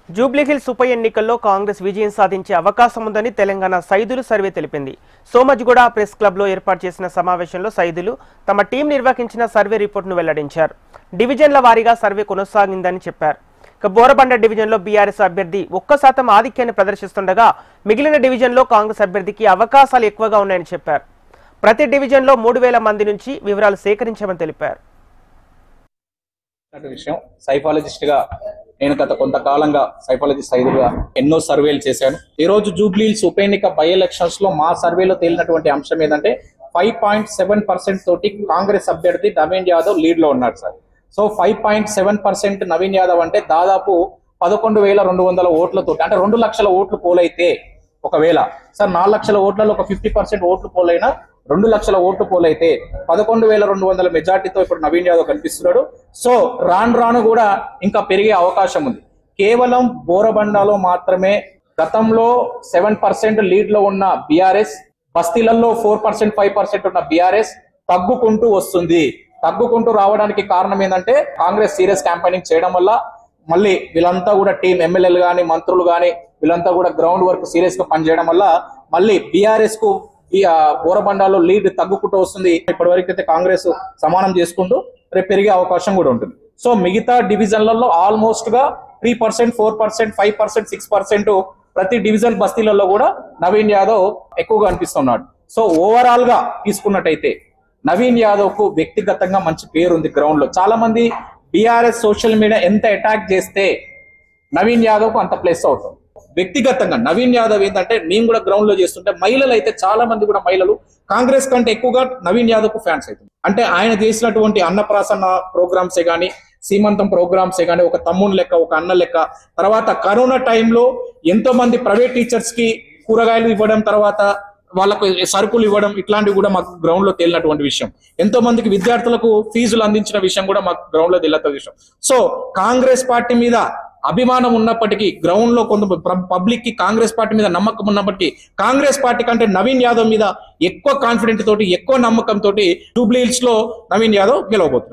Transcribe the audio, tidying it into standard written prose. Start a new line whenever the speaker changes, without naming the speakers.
జూబ్లీహిల్స్ ఉప ఎన్నికల్లో కాంగ్రెస్ విజయం సాధించే అవకాశం ఉందని తెలంగాణ సైదులు సర్వే తెలిపింది. సోమజ్గూడ ప్రెస్ క్లబ్లో ఏర్పాటు చేసిన సమావేశంలో సైదులు తమ టీం నిర్వహించిన సర్వే రిపోర్టును వెల్లడించారు. డివిజన్ల వారీగా సర్వే కొనసాగిందని చెప్పారు. బోరబండ డివిజన్లో బీఆర్ఎస్ అభ్యర్థి 1% ఆధిక్యాన్ని ప్రదర్శిస్తుండగా మిగిలిన డివిజన్లో కాంగ్రెస్ అభ్యర్థికి అవకాశాలు ఎక్కువగా ఉన్నాయని చెప్పారు. ప్రతి డివిజన్లో 3000 మంది నుంచి వివరాలు సేకరించామని తెలిపారు.
విషయం సైకాలజిస్ట్ గా నేను గత కొంతకాలంగా సైకాలజిస్ట్ ఐదుగా ఎన్నో సర్వేలు చేశాను. ఈ రోజు జూబ్లీహిల్స్ ఉప ఎన్నిక బై ఎలక్షన్స్ లో మా సర్వేలో తేలినటువంటి అంశం ఏంటంటే 5.7% తోటి కాంగ్రెస్ అభ్యర్థి నవీన్ యాదవ్ లీడ్ లో ఉన్నాడు సార్. సో 5.7% నవీన్ యాదవ్ అంటే దాదాపు 11,200 ఓట్లతో, అంటే 2 లక్షల ఓట్లు పోలైతే, ఒకవేళ సార్ 4 లక్షల ఓట్లలో ఒక 50% ఓట్లు పోలైనా 2 లక్షల ఓట్లు పోలైతే 11,200 మెజార్టీతో ఇప్పుడు నవీన్ యాదవ్ కనిపిస్తున్నాడు. సో రాను కూడా ఇంకా పెరిగే అవకాశం ఉంది. కేవలం బోరబండాలో మాత్రమే గతంలో 7% లీడ్ లో ఉన్న బీఆర్ఎస్, బస్తీలలో 4% 5% ఉన్న బీఆర్ఎస్ తగ్గుకుంటూ వస్తుంది. తగ్గుకుంటూ రావడానికి కారణం ఏంటంటే కాంగ్రెస్ సీరియస్ క్యాంపెయినింగ్ చేయడం వల్ల, మళ్ళీ వీళ్ళంతా కూడా టీం ఎమ్మెల్యేలు కానీ మంత్రులు కానీ వీళ్ళంతా కూడా గ్రౌండ్ వర్క్ సీరియస్ గా పనిచేయడం వల్ల మళ్ళీ బీఆర్ఎస్ కు ఈ బోరబండాలో లీడ్ తగ్గుకుంటూ వస్తుంది. ఇప్పటివరకు అయితే కాంగ్రెస్ సమానం చేసుకుంటూ రేపు పెరిగే అవకాశం కూడా ఉంటుంది. సో మిగతా డివిజన్లలో ఆల్మోస్ట్ గా 3%, 4%, 5%, 6% ప్రతి డివిజన్ బస్తీలలో కూడా నవీన్ యాదవ్ ఎక్కువగా అనిపిస్తున్నాడు. సో ఓవరాల్ గా తీసుకున్నట్టయితే నవీన్ యాదవ్ కు వ్యక్తిగతంగా మంచి పేరు ఉంది గ్రౌండ్ లో. చాలా మంది బీఆర్ఎస్ సోషల్ మీడియా ఎంత అటాక్ చేస్తే నవీన్ యాదవ్ కు అంత ప్లేస్ అవుతుంది. వ్యక్తిగతంగా నవీన్ యాదవ్ ఏంటంటే మేము కూడా గ్రౌండ్ లో చేస్తుంటే మహిళలు అయితే చాలా మంది కూడా మహిళలు కాంగ్రెస్ కంటే ఎక్కువగా నవీన్ యాదవ్ కు ఫ్యాన్స్ అవుతుంది. అంటే ఆయన చేసినటువంటి అన్నప్రాసన్న ప్రోగ్రామ్సే కానీ, సీమంతం ప్రోగ్రామ్సే కానీ, ఒక తమ్ముని లెక్క, ఒక అన్న లెక్క, తర్వాత కరోనా టైంలో ఎంతో మంది ప్రైవేట్ టీచర్స్ కి కూరగాయలు ఇవ్వడం, తర్వాత వాళ్ళకు సరుకులు ఇవ్వడం, ఇట్లాంటివి కూడా మాకు గ్రౌండ్ లో తేలినటువంటి విషయం. ఎంతో మందికి విద్యార్థులకు ఫీజులు అందించిన విషయం కూడా మాకు గ్రౌండ్ లో తేలిన విషయం. సో కాంగ్రెస్ పార్టీ మీద అభిమానం ఉన్నప్పటికీ, గ్రౌండ్ లో కొంత పబ్లిక్ కి కాంగ్రెస్ పార్టీ మీద నమ్మకం ఉన్నప్పటికీ, కాంగ్రెస్ పార్టీ కంటే నవీన్ యాదవ్ మీద ఎక్కువ కాన్ఫిడెంట్ తోటి, ఎక్కువ నమ్మకం తోటి జూబ్లీహిల్స్ లో నవీన్ యాదవ్ గెలవబోతున్నాడు.